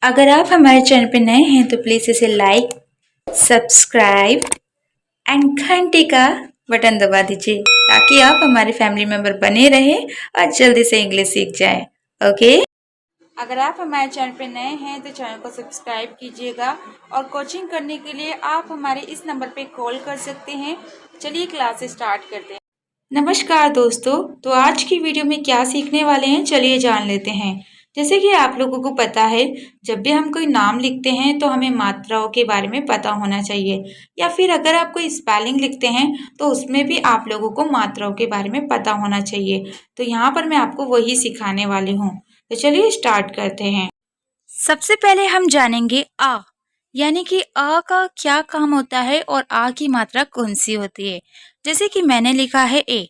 अगर आप हमारे चैनल पर नए हैं तो प्लीज़ इसे लाइक, सब्सक्राइब एंड घंटी का बटन दबा दीजिए ताकि आप हमारे फैमिली मेंबर बने रहें और जल्दी से इंग्लिश सीख जाएं। ओके। अगर आप हमारे चैनल पर नए हैं तो चैनल को सब्सक्राइब कीजिएगा और कोचिंग करने के लिए आप हमारे इस नंबर पे कॉल कर सकते हैं। चलिए क्लास स्टार्ट करते हैं। नमस्कार दोस्तों, तो आज की वीडियो में क्या सीखने वाले हैं चलिए जान लेते हैं। जैसे कि आप लोगों को पता है, जब भी हम कोई नाम लिखते हैं तो हमें मात्राओं के बारे में पता होना चाहिए, या फिर अगर आप कोई स्पेलिंग लिखते हैं तो उसमें भी आप लोगों को मात्राओं के बारे में पता होना चाहिए। तो यहाँ पर मैं आपको वही सिखाने वाली हूँ। तो चलिए स्टार्ट करते हैं। सबसे पहले हम जानेंगे आ, यानी कि अ का क्या काम होता है और आ की मात्रा कौन सी होती है। जैसे कि मैंने लिखा है ए,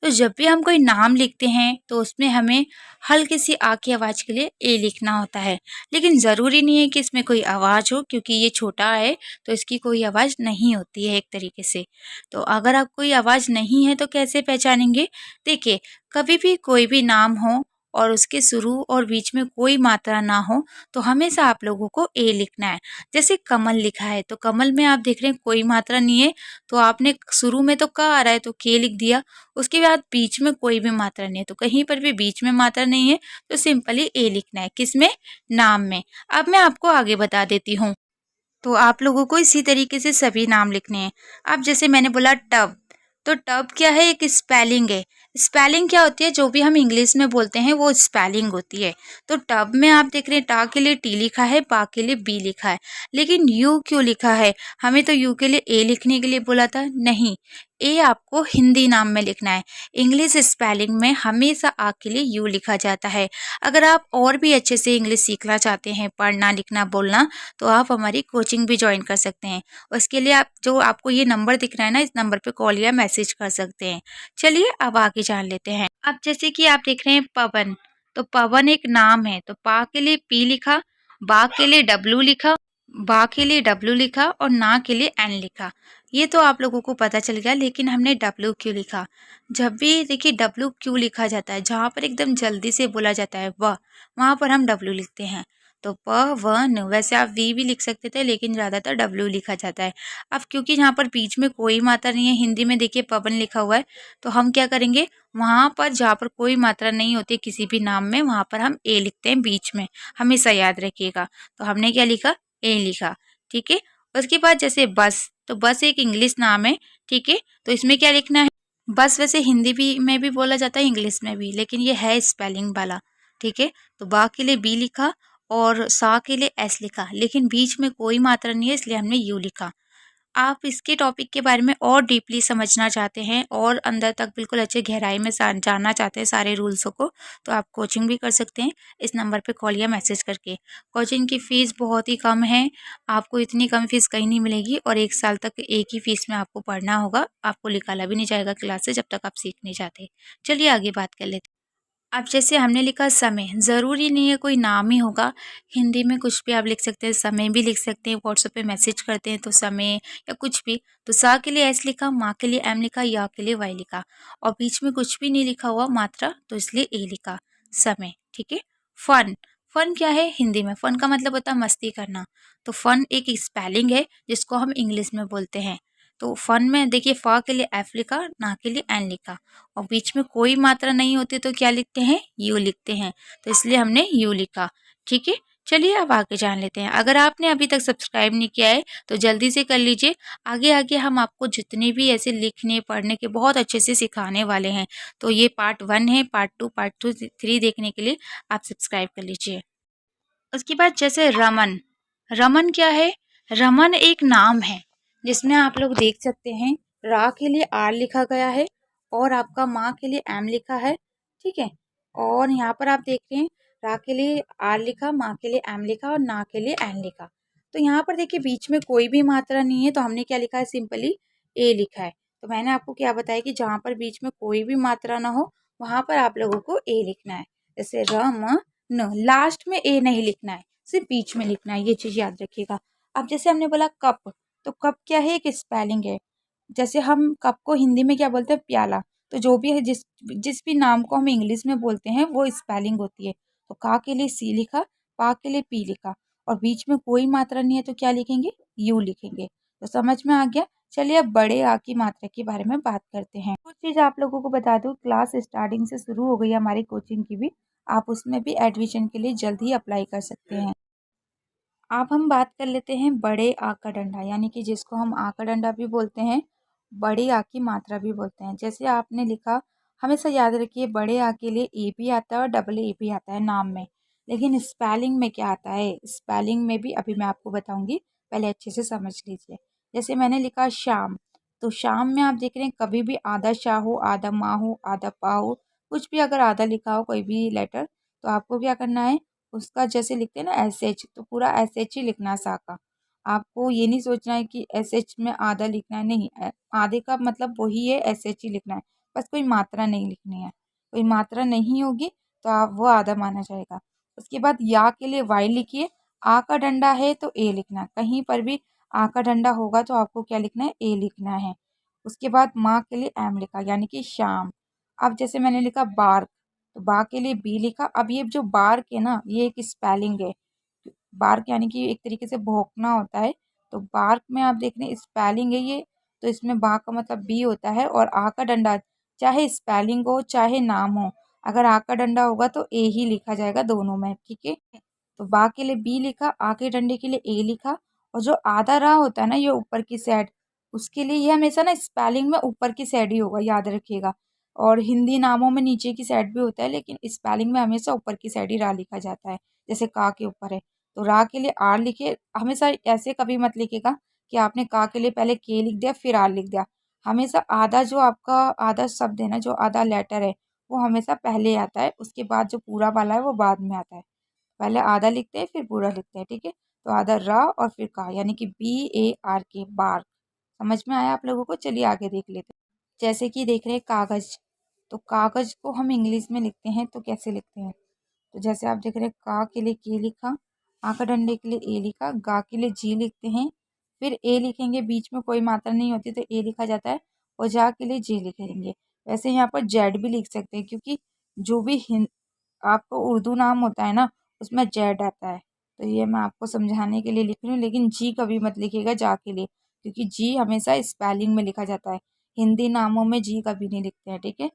तो जब भी हम कोई नाम लिखते हैं तो उसमें हमें हल्की सी आ की आवाज़ के लिए ए लिखना होता है, लेकिन ज़रूरी नहीं है कि इसमें कोई आवाज़ हो, क्योंकि ये छोटा है तो इसकी कोई आवाज़ नहीं होती है एक तरीके से। तो अगर आप कोई आवाज़ नहीं है तो कैसे पहचानेंगे? देखिए, कभी भी कोई भी नाम हो और उसके शुरू और बीच में कोई मात्रा ना हो तो हमेशा आप लोगों को ए लिखना है। जैसे कमल लिखा है तो कमल में आप देख रहे हैं कोई मात्रा नहीं है, तो आपने शुरू में तो क आ रहा है तो के लिख दिया। उसके बाद बीच में कोई भी मात्रा नहीं है, तो कहीं पर भी बीच में मात्रा नहीं है तो सिंपली ए लिखना है। किसमें? नाम में। अब मैं आपको आगे बता देती हूँ। तो आप लोगों को इसी तरीके से सभी नाम लिखने हैं। अब जैसे मैंने बोला टब, तो टब क्या है? एक स्पेलिंग है। स्पेलिंग क्या होती है? जो भी हम इंग्लिश में बोलते हैं वो स्पेलिंग होती है। तो टब में आप देख रहे हैं टा के लिए टी लिखा है, पा के लिए बी लिखा है, लेकिन यू क्यों लिखा है? हमें तो यू के लिए ए लिखने के लिए बोला था, नहीं, ए आपको हिंदी नाम में लिखना है। इंग्लिश स्पेलिंग में हमेशा आ के लिए यू लिखा जाता है। अगर आप और भी अच्छे से इंग्लिश सीखना चाहते हैं, पढ़ना लिखना बोलना, तो आप हमारी कोचिंग भी ज्वाइन कर सकते हैं। उसके लिए आप जो आपको ये नंबर दिख रहा है ना, इस नंबर पे कॉल या मैसेज कर सकते हैं। चलिए अब आगे जान लेते हैं। अब जैसे कि आप देख रहे हैं पवन, तो पवन एक नाम है, तो पा के लिए पी लिखा, बा के लिए डब्लू लिखा, बा के लिए डब्लू लिखा और ना के लिए एन लिखा। ये तो आप लोगों को पता चल गया, लेकिन हमने डब्लू क्यों लिखा? जब भी देखिए डब्लू क्यों लिखा जाता है, जहाँ पर एकदम जल्दी से बोला जाता है व, वहाँ पर हम डब्लू लिखते हैं। तो प व न, वैसे आप वी भी लिख सकते थे लेकिन ज़्यादातर डब्लू लिखा जाता है। अब क्योंकि यहाँ पर बीच में कोई मात्रा नहीं है, हिंदी में देखिए पवन लिखा हुआ है, तो हम क्या करेंगे, वहाँ पर जहाँ पर कोई मात्रा नहीं होती किसी भी नाम में, वहाँ पर हम ए लिखते हैं बीच में, हमेशा याद रखिएगा। तो हमने क्या लिखा? ए लिखा। ठीक है। उसके बाद जैसे बस, तो बस एक इंग्लिश नाम है। ठीक है। तो इसमें क्या लिखना है? बस वैसे हिंदी भी में भी बोला जाता है, इंग्लिश में भी, लेकिन ये है स्पेलिंग वाला। ठीक है। तो बा के लिए बी लिखा और सा के लिए एस लिखा, लेकिन बीच में कोई मात्रा नहीं है इसलिए हमने यू लिखा। आप इसके टॉपिक के बारे में और डीपली समझना चाहते हैं और अंदर तक बिल्कुल अच्छे गहराई में जानना चाहते हैं सारे रूल्सों को, तो आप कोचिंग भी कर सकते हैं इस नंबर पे कॉल या मैसेज करके। कोचिंग की फ़ीस बहुत ही कम है, आपको इतनी कम फ़ीस कहीं नहीं मिलेगी और 1 साल तक एक ही फ़ीस में आपको पढ़ना होगा, आपको निकाला भी नहीं जाएगा क्लास से जब तक आप सीख नहीं जाते। चलिए आगे बात कर लेते हैं। अब जैसे हमने लिखा समय, ज़रूरी नहीं है कोई नाम ही होगा, हिंदी में कुछ भी आप लिख सकते हैं, समय भी लिख सकते हैं, व्हाट्सएप पे मैसेज करते हैं तो समय या कुछ भी। तो सा के लिए एस लिखा, माँ के लिए एम लिखा, या के लिए वाई लिखा, और बीच में कुछ भी नहीं लिखा हुआ मात्रा, तो इसलिए ए लिखा, समय। ठीक है। फन, फन क्या है? हिंदी में फन का मतलब होता है मस्ती करना, तो फन एक स्पेलिंग है जिसको हम इंग्लिश में बोलते हैं। तो फन में देखिए फ के लिए एफ लिखा, ना के लिए एन लिखा, और बीच में कोई मात्रा नहीं होती तो क्या लिखते हैं? यू लिखते हैं, तो इसलिए हमने यू लिखा। ठीक है। चलिए अब आगे जान लेते हैं। अगर आपने अभी तक सब्सक्राइब नहीं किया है तो जल्दी से कर लीजिए। आगे आगे हम आपको जितने भी ऐसे लिखने पढ़ने के बहुत अच्छे से सिखाने वाले हैं। तो ये पार्ट 1 है, पार्ट 2, पार्ट 2, 3 देखने के लिए आप सब्सक्राइब कर लीजिए। उसके बाद जैसे रमन, रमन क्या है? रमन एक नाम है जिसमें आप लोग देख सकते हैं रा के लिए आर लिखा गया है और आपका माँ के लिए एम लिखा है। ठीक है। और यहाँ पर आप देख रहे हैं रा के लिए आर लिखा, माँ के लिए एम लिखा और ना के लिए एन लिखा। तो यहाँ पर देखिए बीच में कोई भी मात्रा नहीं है, तो हमने क्या लिखा है? सिंपली ए लिखा है। तो मैंने आपको क्या बताया कि जहाँ पर बीच में कोई भी मात्रा ना हो वहाँ पर आप लोगों को ए लिखना है। जैसे रम न, लास्ट में ए नहीं लिखना है, सिर्फ बीच में लिखना है, ये चीज़ याद रखिएगा। अब जैसे हमने बोला कप, तो कप क्या है? एक स्पेलिंग है। जैसे हम कप को हिंदी में क्या बोलते हैं? प्याला। तो जो भी है, जिस जिस भी नाम को हम इंग्लिश में बोलते हैं वो स्पेलिंग होती है। तो का के लिए सी लिखा, पा के लिए पी लिखा, और बीच में कोई मात्रा नहीं है तो क्या लिखेंगे, यू लिखेंगे। तो समझ में आ गया। चलिए अब बड़े आ की मात्रा के बारे में बात करते हैं। कुछ चीज़ आप लोगों को बता दूं, क्लास स्टार्टिंग से शुरू हो गई है हमारी कोचिंग की भी, आप उसमें भी एडमिशन के लिए जल्द ही अप्लाई कर सकते हैं। अब हम बात कर लेते हैं बड़े आ का डंडा, यानी कि जिसको हम आ का डंडा भी बोलते हैं, बड़े आ की मात्रा भी बोलते हैं। जैसे आपने लिखा, हमेशा याद रखिए बड़े आ के लिए ए भी आता है और डबल ए भी आता है नाम में, लेकिन स्पेलिंग में क्या आता है, स्पेलिंग में भी अभी मैं आपको बताऊंगी, पहले अच्छे से समझ लीजिए। जैसे मैंने लिखा शाम, तो शाम में आप देख रहे हैं कभी भी आधा शाह हो, आधा माँ हो, आधा पा हो, कुछ भी अगर आधा लिखा हो कोई भी लेटर, तो आपको क्या करना है, उसका जैसे लिखते हैं ना एस एच, तो पूरा एस एच ही लिखना है सा का। आपको ये नहीं सोचना है कि एस एच में आधा लिखना है, नहीं, आधे का मतलब वही है, एस एच ही लिखना है, बस कोई मात्रा नहीं लिखनी है। कोई मात्रा नहीं होगी तो आप वो आधा माना जाएगा। उसके बाद या के लिए वाई लिखिए, आ का डंडा है तो ए लिखना है, कहीं पर भी आ का डंडा होगा तो आपको क्या लिखना है, ए लिखना है। उसके बाद माँ के लिए एम लिखा, यानी कि शाम। अब जैसे मैंने लिखा बार, तो बा के लिए बी लिखा। अब ये जो बार्क है ना, ये एक स्पेलिंग है। बार्क यानी कि एक तरीके से भौंकना होता है, तो बार्क में आप देख रहे हैं स्पेलिंग है ये, तो इसमें बा का मतलब बी होता है, और आ का डंडा चाहे स्पेलिंग हो चाहे नाम हो, अगर आ का डंडा होगा तो ए ही लिखा जाएगा दोनों में, ठीक है। तो बा के लिए बी लिखा, आ के डंडे के लिए ए लिखा, और जो आधा रा होता है ना ये ऊपर की साइड, उसके लिए ये हमेशा ना स्पेलिंग में ऊपर की साइड ही होगा, याद रखिएगा। और हिंदी नामों में नीचे की साइड भी होता है, लेकिन स्पेलिंग में हमेशा ऊपर की साइड ही रा लिखा जाता है, जैसे का के ऊपर है। तो रा के लिए आर लिखिए, हमेशा ऐसे कभी मत लिखिएगा कि आपने का के लिए पहले के लिख दिया फिर आर लिख दिया। हमेशा आधा जो आपका आधा शब्द है ना, जो आधा लेटर है, वो हमेशा पहले आता है, उसके बाद जो पूरा वाला है वो बाद में आता है। पहले आधा लिखते हैं फिर पूरा लिखते हैं, ठीक है। तो आधा रा और फिर का, यानी कि बी ए आर के, बार। समझ में आया आप लोगों को। चलिए आगे देख लेते हैं। जैसे कि देख रहे हैं कागज, तो कागज को हम इंग्लिश में लिखते हैं तो कैसे लिखते हैं, तो जैसे आप देख रहे हैं का के लिए के लिखा, आ का डंडे के लिए ए लिखा, गा के लिए जी लिखते हैं, फिर ए लिखेंगे, बीच में कोई मात्रा नहीं होती तो ए लिखा जाता है, और जा के लिए जी लिखेंगे। वैसे यहाँ पर जेड भी लिख सकते हैं, क्योंकि जो भी आपको उर्दू नाम होता है ना, उसमें जेड आता है, तो ये मैं आपको समझाने के लिए लिख रही हूँ। लेकिन जी कभी मत लिखिएगा जा के लिए, क्योंकि जी हमेशा स्पेलिंग में लिखा जाता है, हिंदी नामों में जी कभी नहीं लिखते हैं, ठीक है।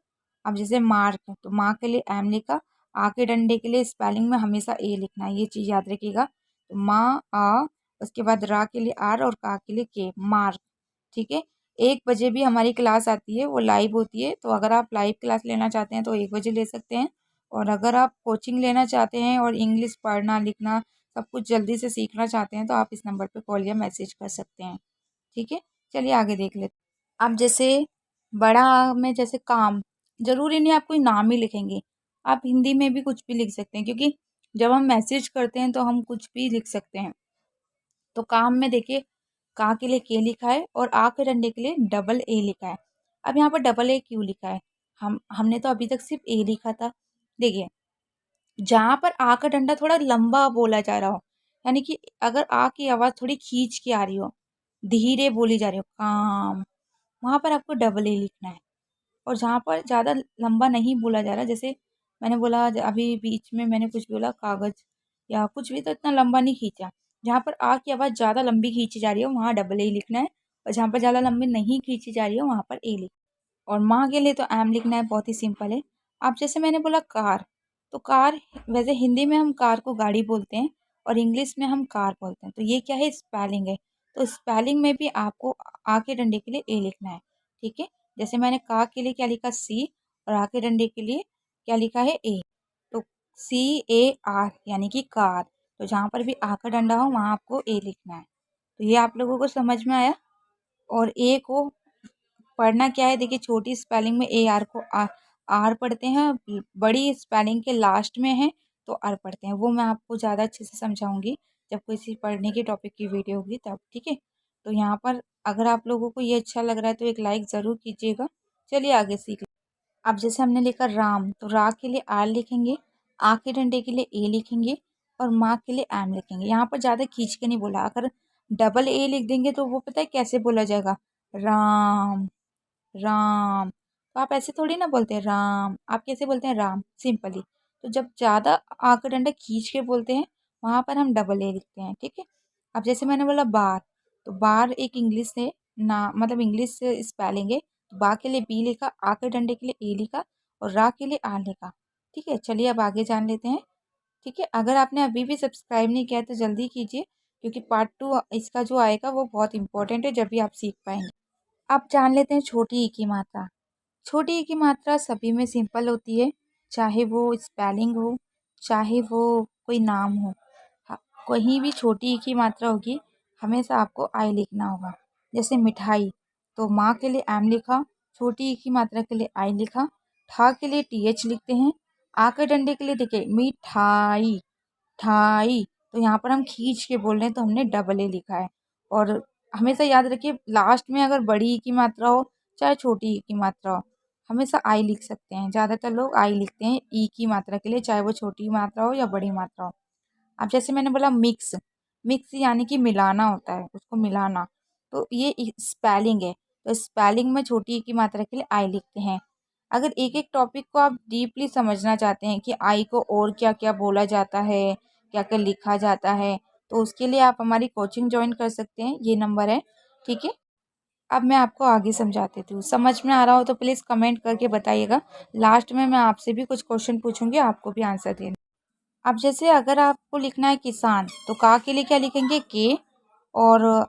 अब जैसे मार्क, तो माँ के लिए एम लिखा, आ के डंडे के लिए स्पेलिंग में हमेशा ए लिखना है, ये चीज़ याद रखिएगा। तो माँ आ, उसके बाद रा के लिए आर और का के लिए के, मार्क, ठीक है। 1 बजे भी हमारी क्लास आती है, वो लाइव होती है, तो अगर आप लाइव क्लास लेना चाहते हैं तो 1 बजे ले सकते हैं, और अगर आप कोचिंग लेना चाहते हैं और इंग्लिश पढ़ना लिखना सब कुछ जल्दी से सीखना चाहते हैं तो आप इस नंबर पर कॉल या मैसेज कर सकते हैं, ठीक है। चलिए आगे देख लेते हैं। अब जैसे बड़ा में जैसे काम, जरूरी नहीं आप कोई नाम ही लिखेंगे, आप हिंदी में भी कुछ भी लिख सकते हैं, क्योंकि जब हम मैसेज करते हैं तो हम कुछ भी लिख सकते हैं। तो काम में देखिए, का के लिए के लिखा है और आ के डंडे के लिए डबल ए लिखा है। अब यहाँ पर डबल ए क्यों लिखा है, हमने तो अभी तक सिर्फ ए लिखा था। देखिए, जहाँ पर आ का डंडा थोड़ा लंबा बोला जा रहा हो, यानी कि अगर आ की आवाज़ थोड़ी खींच के आ रही हो, धीरे बोली जा रही हो काम, वहाँ पर आपको डबल ए लिखना है। और जहाँ पर ज़्यादा लंबा नहीं बोला जा रहा, जैसे मैंने बोला अभी बीच में मैंने कुछ बोला कागज या कुछ भी, तो इतना लंबा नहीं खींचा। जहाँ पर आ की आवाज़ ज़्यादा लंबी खींची जा रही है वहाँ डबल ए लिखना है, और जहाँ पर ज़्यादा लंबी नहीं खींची जा रही है वहाँ पर ए लिखना है। और माँ के लिए तो एम लिखना है, बहुत ही सिंपल है। अब जैसे मैंने बोला कार, तो कार, वैसे हिंदी में हम कार को गाड़ी बोलते हैं और इंग्लिश में हम कार बोलते हैं, तो ये क्या है, स्पेलिंग है। तो स्पेलिंग में भी आपको आ के डंडे के लिए ए लिखना है, ठीक है। जैसे मैंने का के लिए क्या लिखा, सी, और आ के डंडे के लिए क्या लिखा है, ए। तो सी ए आर, यानी कि कार। तो जहाँ पर भी आ का डंडा हो वहाँ आपको ए लिखना है। तो ये आप लोगों को समझ में आया। और ए को पढ़ना क्या है, देखिए छोटी स्पेलिंग में ए आर को आर पढ़ते हैं, बड़ी स्पेलिंग के लास्ट में है तो आर पढ़ते हैं। वो मैं आपको ज़्यादा अच्छे से समझाऊंगी जब कोई सी पढ़ने की टॉपिक की वीडियो होगी तब, ठीक है। तो यहाँ पर अगर आप लोगों को ये अच्छा लग रहा है तो एक लाइक ज़रूर कीजिएगा। चलिए आगे सीख। अब जैसे हमने लिखा राम, तो रा के लिए आर लिखेंगे, आ के डंडे के लिए ए लिखेंगे, और माँ के लिए एम लिखेंगे। यहाँ पर ज़्यादा खींच के नहीं बोला, अगर डबल ए लिख देंगे तो वो पता है कैसे बोला जाएगा, राम, राम। तो आप ऐसे थोड़ी ना बोलते हैं राम, आप कैसे बोलते हैं, राम, सिंपली। तो जब ज़्यादा आ का डंडा खींच के बोलते हैं वहाँ पर हम डबल ए लिखते हैं, ठीक है। अब जैसे मैंने बोला बार, तो बार एक इंग्लिश से ना मतलब इंग्लिश से स्पेलिंग है। तो बा के लिए बी लिखा, आ के डंडे के लिए ए लिखा और रा के लिए आ लिखा, ठीक है। चलिए अब आगे जान लेते हैं, ठीक है। अगर आपने अभी भी सब्सक्राइब नहीं किया है तो जल्दी कीजिए, क्योंकि पार्ट 2 इसका जो आएगा वो बहुत इंपॉर्टेंट है, जब भी आप सीख पाएंगे। अब जान लेते हैं छोटी ई की मात्रा। छोटी ई की मात्रा सभी में सिंपल होती है, चाहे वो स्पेलिंग हो, चाहे वो कोई नाम हो। हाँ, कहीं भी छोटी ई की मात्रा होगी, हमेशा आपको आई लिखना होगा। जैसे मिठाई, तो माँ के लिए एम लिखा, छोटी ई की मात्रा के लिए आई लिखा, ठा के लिए टी एच लिखते हैं, आ के डंडे के लिए देखिए मिठाई, ठाई, तो यहाँ पर हम खींच के बोल रहे हैं तो हमने डबल ए लिखा है। और हमेशा याद रखिए, लास्ट में अगर बड़ी ई की मात्रा हो चाहे छोटी ई की मात्रा हो, हमेशा आई लिख सकते हैं। ज़्यादातर लोग आई लिखते हैं ई की मात्रा के लिए, चाहे वो छोटी मात्रा हो या बड़ी मात्रा हो। अब जैसे मैंने बोला मिक्स, मिक्स यानी कि मिलाना होता है, उसको मिलाना, तो ये स्पेलिंग है। तो स्पेलिंग में छोटी ई की मात्रा के लिए आई लिखते हैं। अगर एक एक टॉपिक को आप डीपली समझना चाहते हैं कि आई को और क्या क्या बोला जाता है, क्या क्या लिखा जाता है, तो उसके लिए आप हमारी कोचिंग ज्वाइन कर सकते हैं, ये नंबर है, ठीक है। अब मैं आपको आगे समझा देती हूँ। समझ में आ रहा हो तो प्लीज़ कमेंट करके बताइएगा। लास्ट में मैं आपसे भी कुछ क्वेश्चन पूछूंगी, आपको भी आंसर देना। अब जैसे अगर आपको लिखना है किसान, तो का के लिए क्या लिखेंगे के, और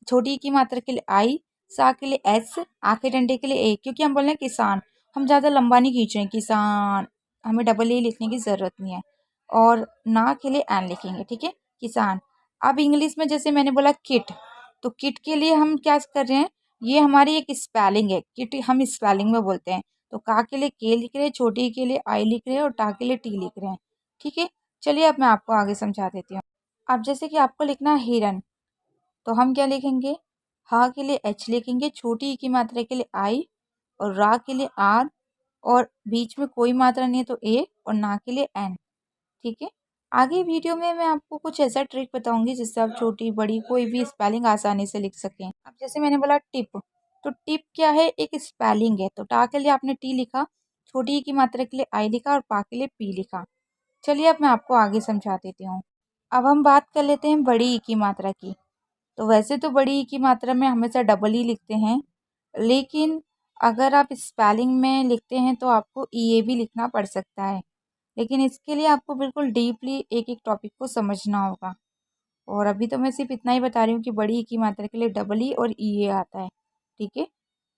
छोटी की मात्रा के लिए आई, सा के लिए एस, आ के डंडे के लिए ए, क्योंकि हम बोल रहे हैं किसान, हम ज़्यादा लंबा नहीं खींच रहे हैं, किसान, हमें डबल ए लिखने की ज़रूरत नहीं है। और ना के लिए एन लिखेंगे, ठीक है, किसान। अब इंग्लिश में जैसे मैंने बोला किट, तो किट के लिए हम क्या कर रहे हैं, ये हमारी एक स्पेलिंग है, किट हम स्पेलिंग में बोलते हैं। तो का के लिए के लिख रहे हैं, छोटी के लिए आई लिख रहे हैं और टा के लिए टी लिख रहे हैं, ठीक है। चलिए अब मैं आपको आगे समझा देती हूँ। अब जैसे कि आपको लिखना है हिरन, तो हम क्या लिखेंगे, हा के लिए एच लिखेंगे, छोटी ई की मात्रा के लिए आई और रा के लिए आर, और बीच में कोई मात्रा नहीं है तो ए, और ना के लिए एन, ठीक है। आगे वीडियो में मैं आपको कुछ ऐसा ट्रिक बताऊंगी जिससे आप छोटी बड़ी कोई भी स्पेलिंग आसानी से लिख सकें। अब जैसे मैंने बोला टिप, तो टिप क्या है, एक स्पेलिंग है। तो टा के लिए आपने टी लिखा, छोटी ई की मात्रा के लिए आई लिखा और पा के लिए पी लिखा। चलिए अब मैं आपको आगे समझा देती हूँ। अब हम बात कर लेते हैं बड़ी ई की मात्रा की। तो वैसे तो बड़ी ई की मात्रा में हमेशा डबल ई लिखते हैं, लेकिन अगर आप स्पेलिंग में लिखते हैं तो आपको ई ए भी लिखना पड़ सकता है। लेकिन इसके लिए आपको बिल्कुल डीपली एक एक टॉपिक को समझना होगा। और अभी तो मैं सिर्फ इतना ही बता रही हूँ कि बड़ी ई की मात्रा के लिए डबल ई और ई ए आता है, ठीक है।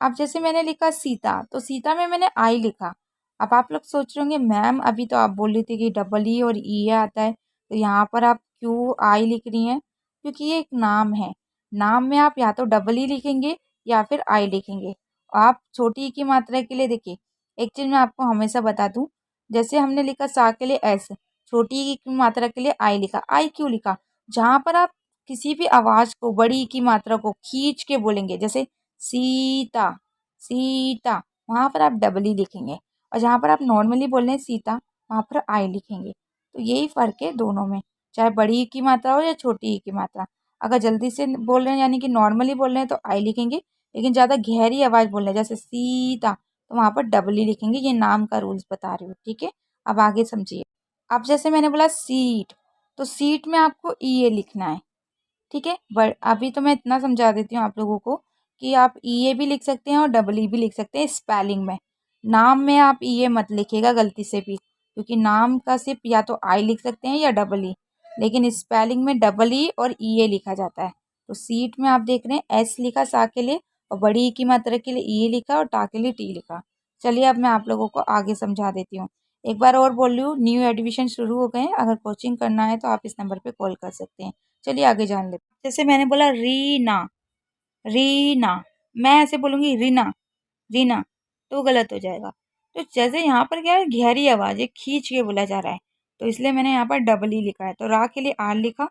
अब जैसे मैंने लिखा सीता, तो सीता में मैंने आई लिखा। अब आप लोग सोच रहे होंगे मैम अभी तो आप बोल रही थी कि डबल ई और ई ए आता है, तो यहाँ पर आप क्यों आई लिख रही हैं, क्योंकि ये एक नाम है। नाम में आप या तो डबल ई लिखेंगे या फिर आई लिखेंगे। आप छोटी ई की मात्रा के लिए देखिए, एक चीज़ मैं आपको हमेशा बता दूँ, जैसे हमने लिखा सा के लिए एस, छोटी ई की मात्रा के लिए आई लिखा। आई क्यों लिखा, जहाँ पर आप किसी भी आवाज़ को बड़ी ई की मात्रा को खींच के बोलेंगे, जैसे सीता, सीता, वहाँ पर आप डबल ई लिखेंगे। और जहाँ पर आप नॉर्मली बोल रहे हैं सीता, वहाँ पर आई लिखेंगे। तो यही फ़र्क है दोनों में, चाहे बड़ी ई की मात्रा हो या छोटी ई की मात्रा। अगर जल्दी से बोल रहे हैं यानी कि नॉर्मली बोल रहे हैं तो आई लिखेंगे, लेकिन ज़्यादा गहरी आवाज़ बोल रहे हैं जैसे सीता, तो वहाँ पर डबल ई लिखेंगे। ये नाम का रूल्स बता रही हूँ, ठीक है। अब आगे समझिए। अब जैसे मैंने बोला सीट, तो सीट में आपको ई ए लिखना है, ठीक है। बट अभी तो मैं इतना समझा देती हूँ आप लोगों को कि आप ई ए भी लिख सकते हैं और डबल ई भी लिख सकते हैं स्पेलिंग में। नाम में आप ई ए मत लिखिएगा गलती से भी, क्योंकि नाम का सिर्फ या तो आई लिख सकते हैं या डबल ई, लेकिन स्पेलिंग में डबल ई और ई ए लिखा जाता है। तो सीट में आप देख रहे हैं एस लिखा सा के लिए, और बड़ी ई की मात्रा के लिए ई ए लिखा और टा के लिए टी लिखा। चलिए अब मैं आप लोगों को आगे समझा देती हूँ। एक बार और बोल रही हूँ, न्यू एडमिशन शुरू हो गए हैं, अगर कोचिंग करना है तो आप इस नंबर पर कॉल कर सकते हैं। चलिए आगे जान लेते हैं। जैसे मैंने बोला रीना, रीना, मैं ऐसे बोलूँगी रीना, रीना, तो गलत हो जाएगा। तो जैसे यहाँ पर क्या है, गहरी आवाज़ है, खींच के बोला जा रहा है, तो इसलिए मैंने यहाँ पर डबल ई लिखा है। तो रा के लिए आर लिखा,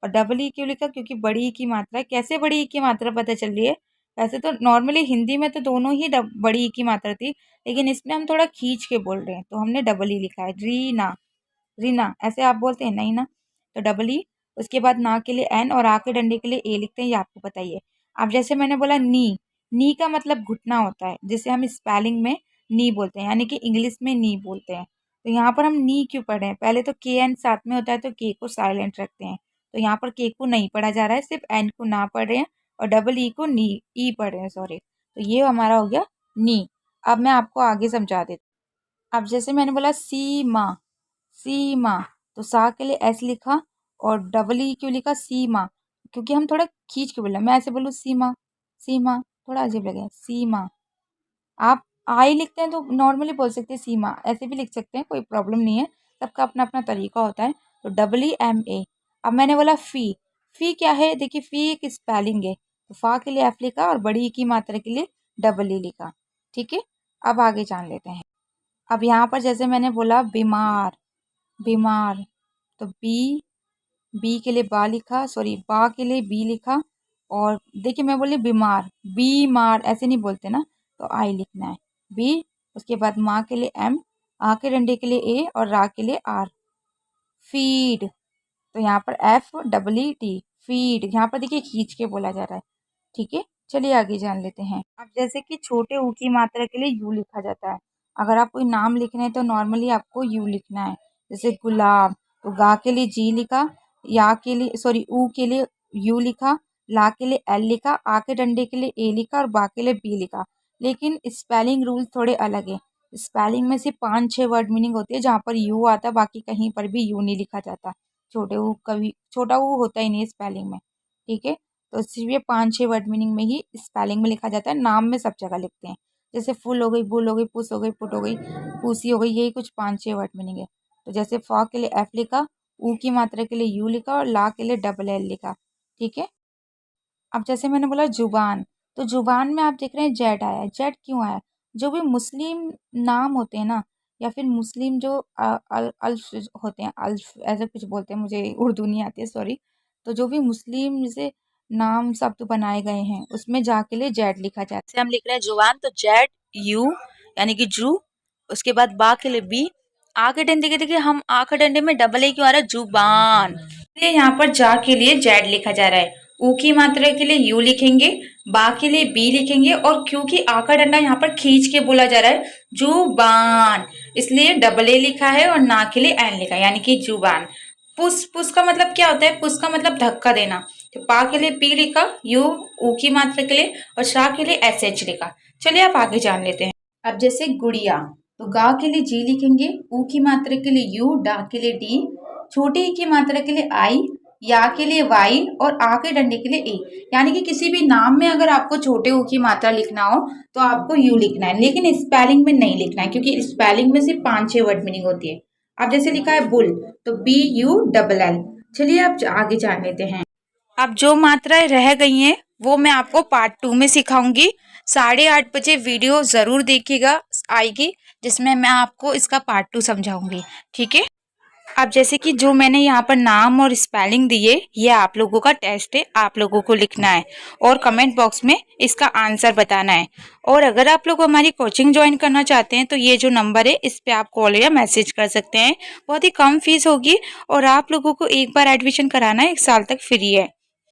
और डबल ई क्यों लिखा, क्योंकि बड़ी ई की मात्रा है। कैसे बड़ी ई की मात्रा पता चल रही है, वैसे तो नॉर्मली हिंदी में तो दोनों ही बड़ी ई की मात्रा थी, लेकिन इसमें हम थोड़ा खींच के बोल रहे हैं, तो हमने डबल ई लिखा है। रीना, रीना, ऐसे आप बोलते हैं नहीं ना, तो डबल ई, उसके बाद ना के लिए एन और आ के डंडे के लिए ए लिखते हैं, ये आपको पता ही है। अब जैसे मैंने बोला नी का मतलब घुटना होता है, जिसे हम स्पेलिंग में नी बोलते हैं, यानी कि इंग्लिश में नी बोलते हैं। तो यहाँ पर हम नी क्यों पढ़ रहे हैं? पहले तो के एन साथ में होता है तो के को साइलेंट रखते हैं, तो यहाँ पर के को नहीं पढ़ा जा रहा है, सिर्फ एन को ना पढ़ रहे हैं और डबल ई को नी ई पढ़ रहे हैं, सॉरी। तो ये हमारा हो गया नी। अब मैं आपको आगे समझा देती हूँ। अब जैसे मैंने बोला सीमा, सीमा, तो सा के लिए एस लिखा और डबल ई क्यों लिखा? सीमा, क्योंकि हम थोड़ा खींच के बोला। मैं ऐसे बोलूँ सीमा, सीमा, थोड़ा अजीब लगे, सीमा। आप आई लिखते हैं तो नॉर्मली बोल सकते हैं सीमा, ऐसे भी लिख सकते हैं, कोई प्रॉब्लम नहीं है, सबका अपना अपना तरीका होता है। तो डबल ई एम ए। अब मैंने बोला फी, फी क्या है? देखिए फी एक स्पेलिंग है, तो फा के लिए एफ लिखा और बड़ी ई की मात्रा के लिए डबल ई लिखा। ठीक है, अब आगे जान लेते हैं। अब यहाँ पर जैसे मैंने बोला बीमार, बीमार, तो बी के लिए बा लिखा, सॉरी बा के लिए बी लिखा, और देखिए मैं बोली बीमार, बीमार ऐसे नहीं बोलते ना, तो आई लिखना है बी। उसके बाद माँ के लिए एम, आ के डंडे के लिए ए और रा के लिए आर। फीड, तो यहाँ पर F double E T, feed. यहाँ पर देखिए खींच के बोला जा रहा है। ठीक है, चलिए आगे जान लेते हैं। अब जैसे कि छोटे ऊ की मात्रा के लिए यू लिखा जाता है। अगर आप कोई नाम लिख रहे हैं तो नॉर्मली आपको यू लिखना है। जैसे गुलाब, तो गा के लिए जी लिखा, या के लिए सॉरी ऊ के लिए यू लिखा, ला के लिए एल लिखा, आ के डंडे के लिए ए लिखा और बा के लिए बी लिखा। लेकिन स्पेलिंग रूल थोड़े अलग है। स्पेलिंग में सिर्फ 5-6 वर्ड मीनिंग होती है जहाँ पर यू आता है, बाकी कहीं पर भी यू नहीं लिखा जाता। छोटे ऊ कभी छोटा ऊ होता ही नहीं स्पेलिंग में। ठीक है, तो सिर्फ ये 5-6 वर्ड मीनिंग में ही स्पेलिंग में लिखा जाता है, नाम में सब जगह लिखते हैं। जैसे फुल हो गई, बुल हो गई, पुस हो गई, पुट हो गई, पूसी हो गई, यही कुछ 5-6 वर्ड मीनिंग है। तो जैसे फॉ के लिए एफ लिखा, ऊ की मात्रा के लिए यू लिखा और ला के लिए डबल एल लिखा। ठीक है, अब जैसे मैंने बोला जुबान, तो जुबान में आप देख रहे हैं जेड आया है। जेड क्यों आया? जो भी मुस्लिम नाम होते हैं ना, या फिर मुस्लिम जो अल्फ होते हैं, अल्फ ऐसे कुछ बोलते हैं, मुझे उर्दू नहीं आती है, सॉरी। तो जो भी मुस्लिम जैसे नाम शब्द बनाए गए हैं उसमें जाके लिए जेड लिखा जाता है। जैसे हम लिख रहे हैं जुबान, तो जेड यू यानी कि जू। उसके बाद बा के लिए बी, आ के डंडे के देखिए हम आ के डंडे में डबल ए क्यों आ रहा है? जुबान। इसलिए यहाँ पर जा के लिए जेड लिखा जा रहा है। ऊ की मात्रा के लिए यू लिखेंगे, बा के लिए बी लिखेंगे, और क्योंकि आ का डंडा यहाँ पर खींच के बोला जा रहा है जुबान, इसलिए डबल ए लिखा है और ना के लिए एन लिखा है, यानी कि जुबान। पुस, पुस का मतलब क्या होता है? पुस का मतलब धक्का देना। तो पा के लिए पी लिखा, यू ऊ की मात्रा के लिए और शा के लिए एस एच लिखा। चलिए आप आगे जान लेते हैं। अब जैसे गुड़िया, तो गा के लिए जी लिखेंगे, ऊ की मात्रा के लिए यू, डा के लिए डी, छोटी ई की मात्रा के लिए आई, या के लिए वाई और आ के डंडे के लिए ए। यानी कि किसी भी नाम में अगर आपको छोटे ऊ की मात्रा लिखना हो तो आपको यू लिखना है, लेकिन स्पेलिंग में नहीं लिखना है, क्योंकि स्पेलिंग में सिर्फ 5-6 वर्ड मीनिंग होती है। अब जैसे लिखा है बुल, तो बी यू डबल एल। चलिए आप आगे जान लेते हैं। अब जो मात्राएं रह गई हैं वो मैं आपको पार्ट 2 में सिखाऊंगी। 8:30 बजे वीडियो जरूर देखिएगा, आएगी, जिसमें मैं आपको इसका पार्ट 2 समझाऊंगी। ठीक है, अब जैसे कि जो मैंने यहाँ पर नाम और स्पेलिंग दिए, ये आप लोगों का टेस्ट है, आप लोगों को लिखना है और कमेंट बॉक्स में इसका आंसर बताना है। और अगर आप लोग हमारी कोचिंग ज्वाइन करना चाहते हैं तो ये जो नंबर है इस पे आप कॉल या मैसेज कर सकते हैं। बहुत ही कम फीस होगी और आप लोगों को एक बार एडमिशन कराना है, 1 साल तक फ्री है।